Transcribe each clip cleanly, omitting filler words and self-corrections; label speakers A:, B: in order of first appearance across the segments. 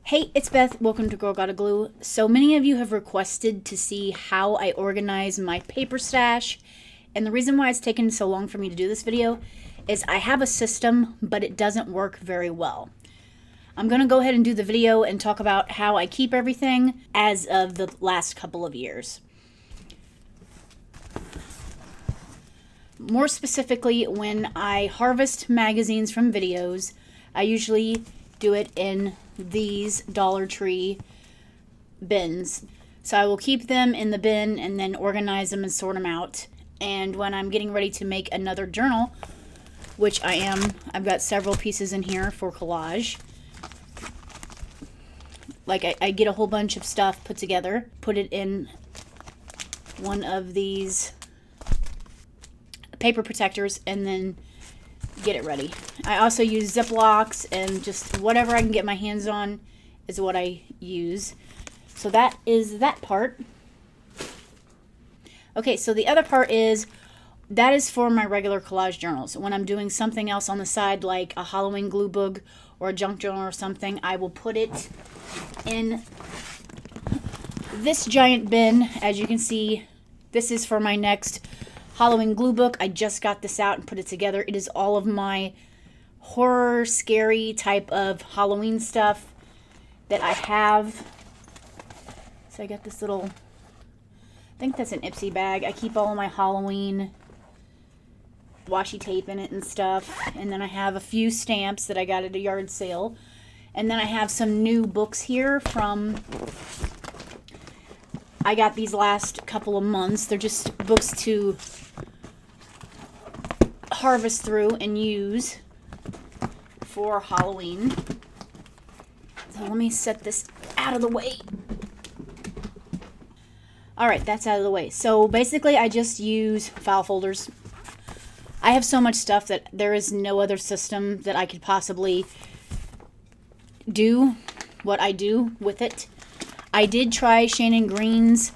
A: Hey, it's Beth. Welcome to Girl Gotta Glue. So many of you have requested to see how I organize my paper stash. And the reason why it's taken so long for me to do this video is I have a system, but it doesn't work very well. I'm going to go ahead and do the video and talk about how I keep everything as of the last couple of years. More specifically, when I harvest magazines from videos, I usually do it in these Dollar Tree bins. So I will keep them in the bin and then organize them and sort them out. And when I'm getting ready to make another journal, which I am, I've got several pieces in here for collage. Like I get a whole bunch of stuff put together, put it in one of these paper protectors, and then get it ready. I also use Ziplocs, and just whatever I can get my hands on is what I use. So that is that part. Okay, so the other part is, that is for my regular collage journals. When I'm doing something else on the side, like a Halloween glue book or a junk journal or something, I will put it in this giant bin. As you can see, this is for my next Halloween glue book. I just got this out and put it together. It is all of my horror, scary type of Halloween stuff that I have. So I got this little, I think that's an Ipsy bag. I keep all of my Halloween washi tape in it and stuff. And then I have a few stamps that I got at a yard sale. And then I have some new books here from, I got these last couple of months. They're just books to harvest through and use for Halloween. So let me set this out of the way. Alright, that's out of the way. So basically I just use file folders. I have so much stuff that there is no other system that I could possibly do what I do with it. I did try Shannon Green's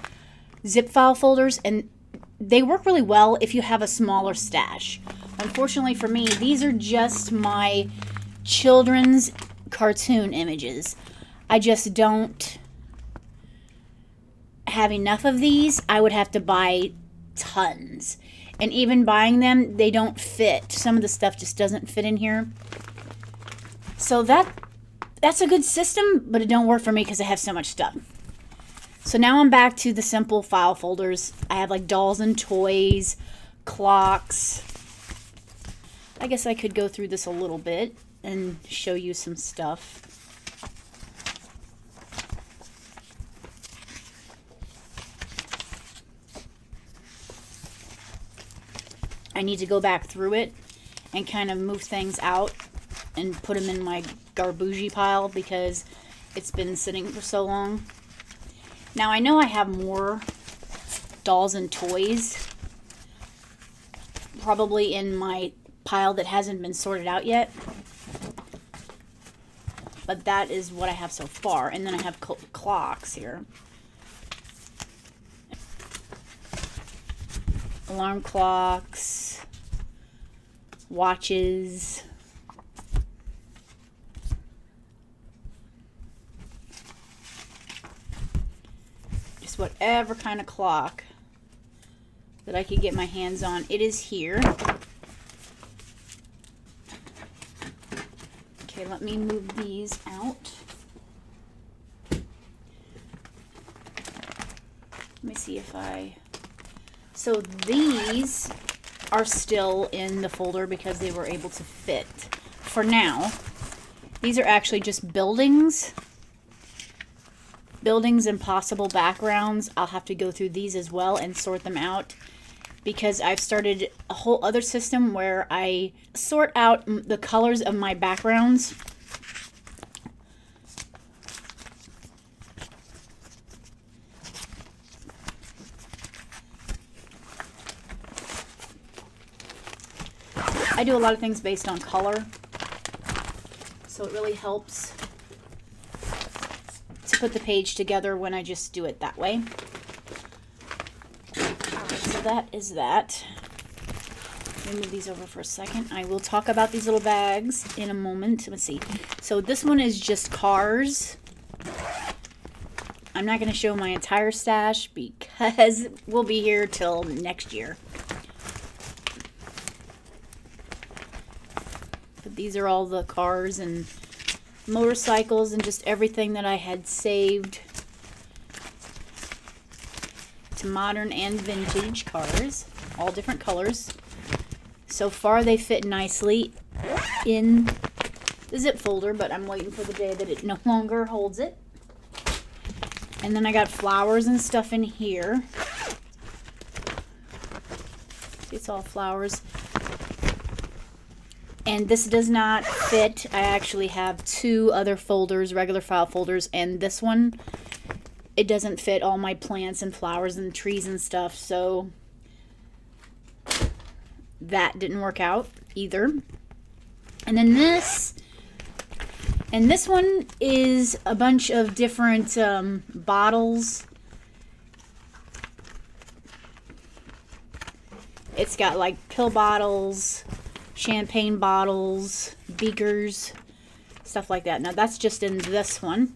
A: zip file folders, and they work really well if you have a smaller stash. Unfortunately for me, these are just my children's cartoon images. I just don't have enough of these. I would have to buy tons. And even buying them, they don't fit. Some of the stuff just doesn't fit in here. So that's a good system, but it don't work for me because I have so much stuff. So now I'm back to the simple file folders. I have like dolls and toys, clocks. I guess I could go through this a little bit and show you some stuff. I need to go back through it and kind of move things out and put them in my garbage pile because it's been sitting for so long. Now I know I have more dolls and toys probably in my pile that hasn't been sorted out yet, but that is what I have so far. And then I have clocks here, alarm clocks, watches, just whatever kind of clock that I could get my hands on. It is here. Okay, let me move these out. Let me see if so these are still in the folder because they were able to fit for now. These are actually just buildings and possible backgrounds. I'll have to go through these as well and sort them out, because I've started a whole other system where I sort out the colors of my backgrounds. I do a lot of things based on color, so it really helps to put the page together when I just do it that way. So that is that. Let me move these over for a second. I will talk about these little bags in a moment. Let's see. So this one is just cars. I'm not going to show my entire stash because we'll be here till next year. But these are all the cars and motorcycles and just everything that I had saved to modern and vintage cars, all different colors. So far they fit nicely in the zip folder, but I'm waiting for the day that it no longer holds it. And then I got flowers and stuff in here. It's all flowers. And this does not fit. I actually have two other folders, regular file folders, and this one, it doesn't fit all my plants and flowers and trees and stuff, so that didn't work out either. And then this one is a bunch of different bottles. It's got like pill bottles, champagne bottles, beakers, stuff like that. Now that's just in this one.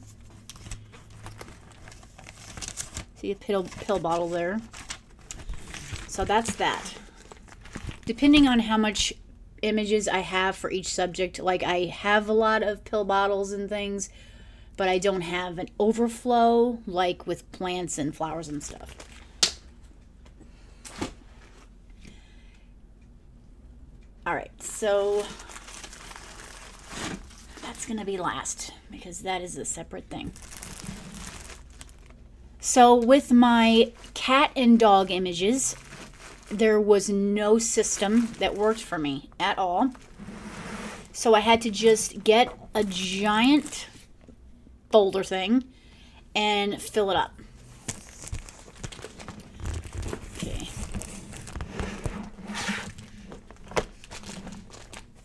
A: See a pill bottle there. So that's that. Depending on how much images I have for each subject, like I have a lot of pill bottles and things, but I don't have an overflow like with plants and flowers and stuff. All right, so that's gonna be last because that is a separate thing. So with my cat and dog images, there was no system that worked for me at all. So I had to just get a giant folder thing and fill it up. Okay.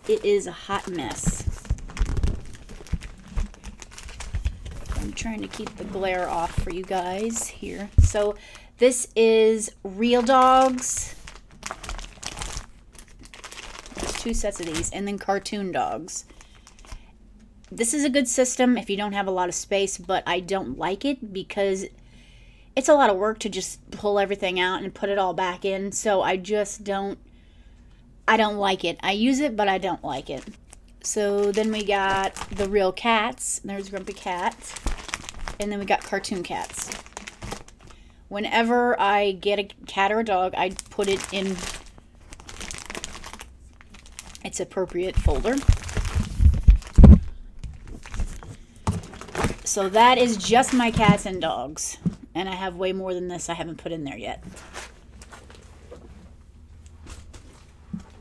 A: It is a hot mess. I'm trying to keep the glare off for you guys here. So this is real dogs. There's two sets of these, and then cartoon dogs. This is a good system if you don't have a lot of space, but I don't like it because it's a lot of work to just pull everything out and put it all back in. So I don't like it. I use it, but I don't like it. So then we got the real cats. There's Grumpy Cat. And then we got cartoon cats. Whenever I get a cat or a dog, I put it in its appropriate folder. So that is just my cats and dogs. And I have way more than this I haven't put in there yet.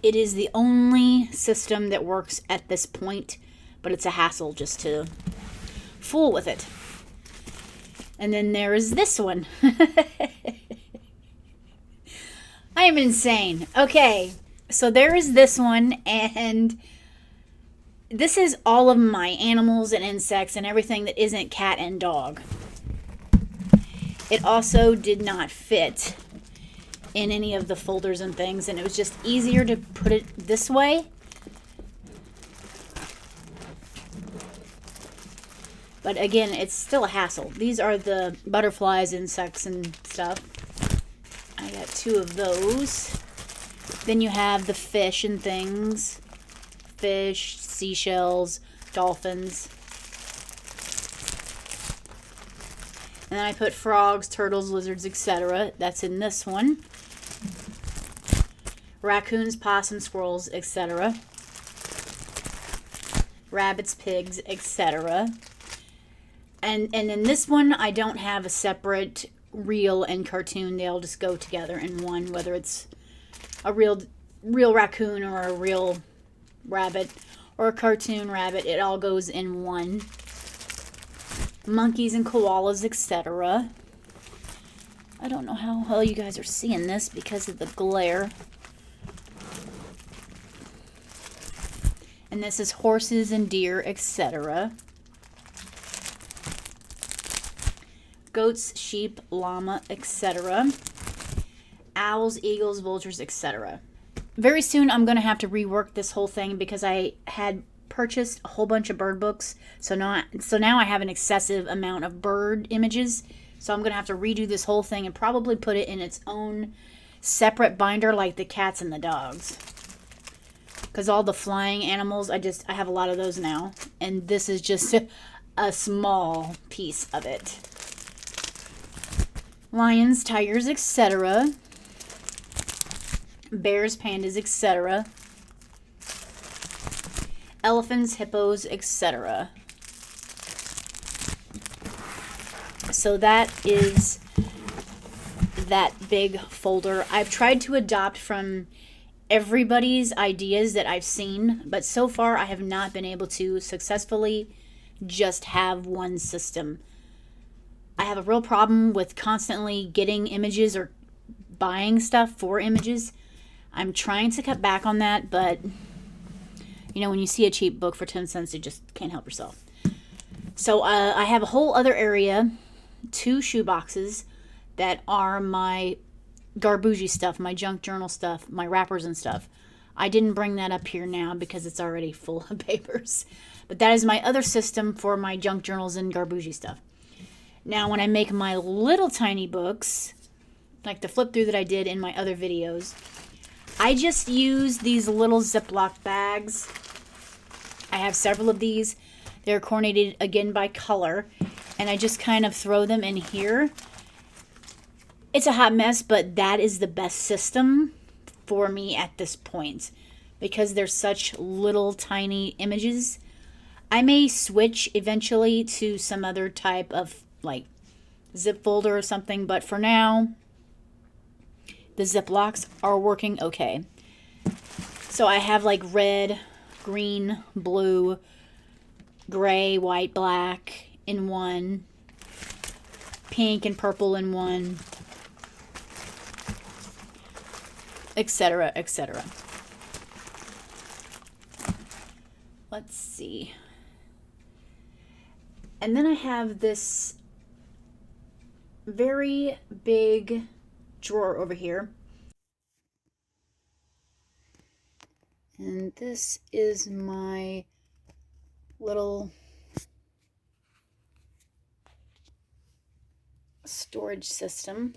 A: It is the only system that works at this point, but it's a hassle just to fool with it. And then there is this one. I am insane. Okay, so there is this one, and this is all of my animals and insects and everything that isn't cat and dog. It also did not fit in any of the folders and things, and it was just easier to put it this way. But again, it's still a hassle. These are the butterflies, insects, and stuff. I got two of those. Then you have the fish and things. Fish, seashells, dolphins. And then I put frogs, turtles, lizards, etc. That's in this one. Raccoons, possums, squirrels, etc. Rabbits, pigs, etc. And in this one, I don't have a separate real and cartoon. They all just go together in one, whether it's a real raccoon or a real rabbit or a cartoon rabbit. It all goes in one. Monkeys and koalas, etc. I don't know how well you guys are seeing this because of the glare. And this is horses and deer, etc. Goats, sheep, llama, etc. Owls, eagles, vultures, etc. Very soon I'm going to have to rework this whole thing because I had purchased a whole bunch of bird books. So now I have an excessive amount of bird images. So I'm going to have to redo this whole thing and probably put it in its own separate binder like the cats and the dogs. Because all the flying animals, I have a lot of those now. And this is just a small piece of it. Lions, tigers, etc. Bears, pandas, etc. Elephants, hippos, etc. So that is that big folder. I've tried to adopt from everybody's ideas that I've seen, but so far I have not been able to successfully just have one system. I have a real problem with constantly getting images or buying stuff for images. I'm trying to cut back on that, but you know, when you see a cheap book for 10 cents, you just can't help yourself. So I have a whole other area, 2 shoe boxes that are my garbougie stuff, my junk journal stuff, my wrappers and stuff. I didn't bring that up here now because it's already full of papers. But that is my other system for my junk journals and garbougie stuff. Now, when I make my little tiny books, like the flip through that I did in my other videos, I just use these little Ziploc bags. I have several of these. They're coordinated again by color, and I just kind of throw them in here. It's a hot mess, but that is the best system for me at this point because they're such little tiny images. I may switch eventually to some other type of like zip folder or something, but for now the Ziplocs are working okay. So I have like red, green, blue, gray, white, black in one, pink and purple in one, etc., etc. Let's see. And then I have this very big drawer over here. And this is my little storage system.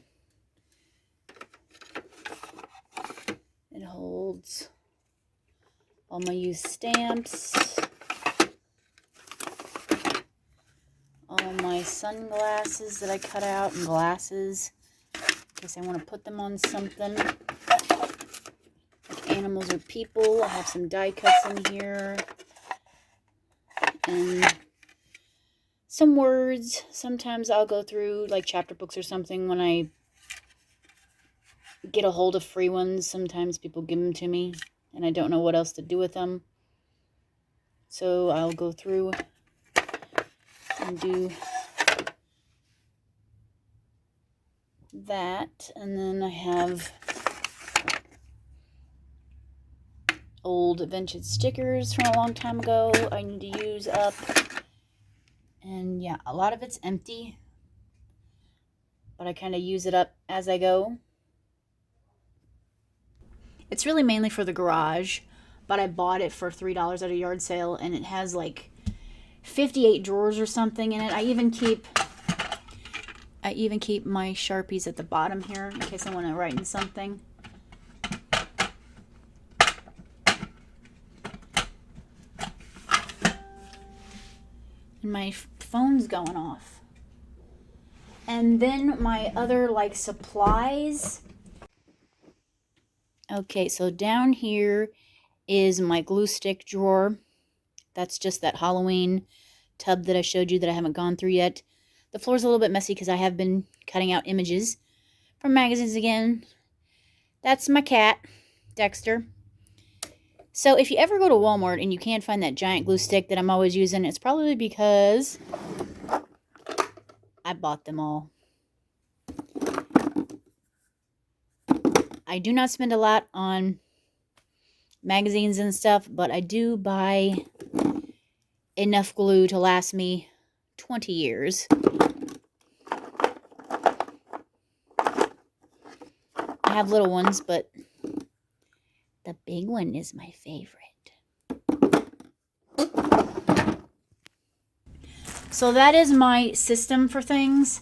A: It holds all my used stamps, all my sunglasses that I cut out, and glasses in case I want to put them on something, like animals or people. I have some die cuts in here, and some words. Sometimes I'll go through like chapter books or something when I get a hold of free ones. Sometimes people give them to me and I don't know what else to do with them, so I'll go through and do that. And then I have old vintage stickers from a long time ago I need to use up, and yeah, a lot of it's empty, but I kind of use it up as I go. It's really mainly for the garage, but I bought it for $3 at a yard sale, and it has like 58 drawers or something in it. I even keep my Sharpies at the bottom here in case I want to write in something. And my phone's going off. And then my other like supplies. Okay, so down here is my glue stick drawer. That's just that Halloween tub that I showed you that I haven't gone through yet. The floor's a little bit messy because I have been cutting out images from magazines again. That's my cat, Dexter. So if you ever go to Walmart and you can't find that giant glue stick that I'm always using, it's probably because I bought them all. I do not spend a lot on magazines and stuff, but I do buy enough glue to last me 20 years. I have little ones, but the big one is my favorite. So that is my system for things.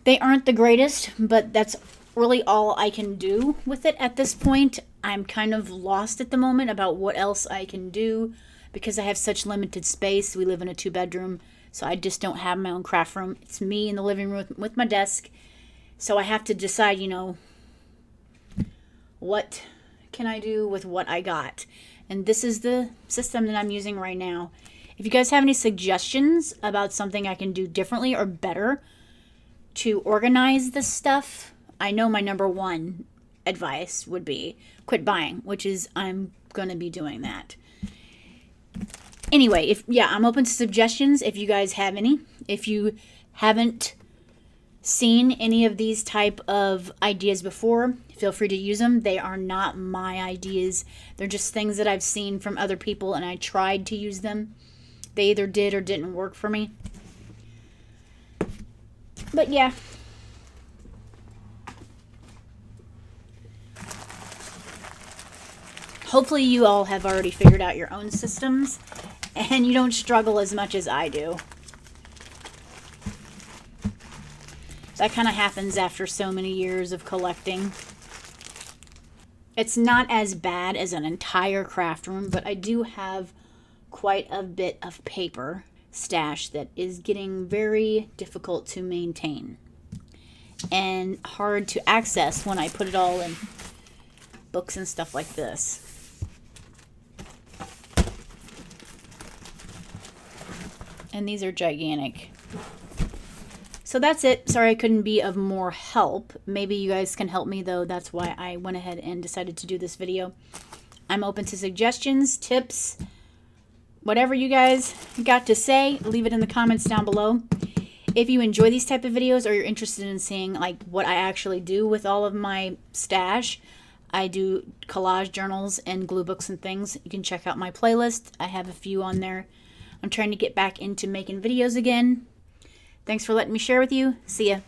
A: They aren't the greatest, but that's really all I can do with it at this point. I'm kind of lost at the moment about what else I can do because I have such limited space. We live in a 2-bedroom, so I just don't have my own craft room. It's me in the living room with my desk. So I have to decide, you know, what can I do with what I got? And this is the system that I'm using right now. If you guys have any suggestions about something I can do differently or better to organize this stuff, I know my number one advice would be quit buying, which is I'm going to be doing that. Anyway, I'm open to suggestions if you guys have any. If you haven't seen any of these type of ideas before, feel free to use them. They are not my ideas. They're just things that I've seen from other people and I tried to use them. They either did or didn't work for me. But yeah. Hopefully you all have already figured out your own systems and you don't struggle as much as I do. That kind of happens after so many years of collecting. It's not as bad as an entire craft room, but I do have quite a bit of paper stash that is getting very difficult to maintain and hard to access when I put it all in books and stuff like this. And these are gigantic. So that's it. Sorry I couldn't be of more help. Maybe you guys can help me though. That's why I went ahead and decided to do this video. I'm open to suggestions, tips, whatever you guys got to say, leave it in the comments down below. If you enjoy these type of videos or you're interested in seeing like what I actually do with all of my stash, I do collage journals and glue books and things. You can check out my playlist. I have a few on there. I'm trying to get back into making videos again. Thanks for letting me share with you. See ya.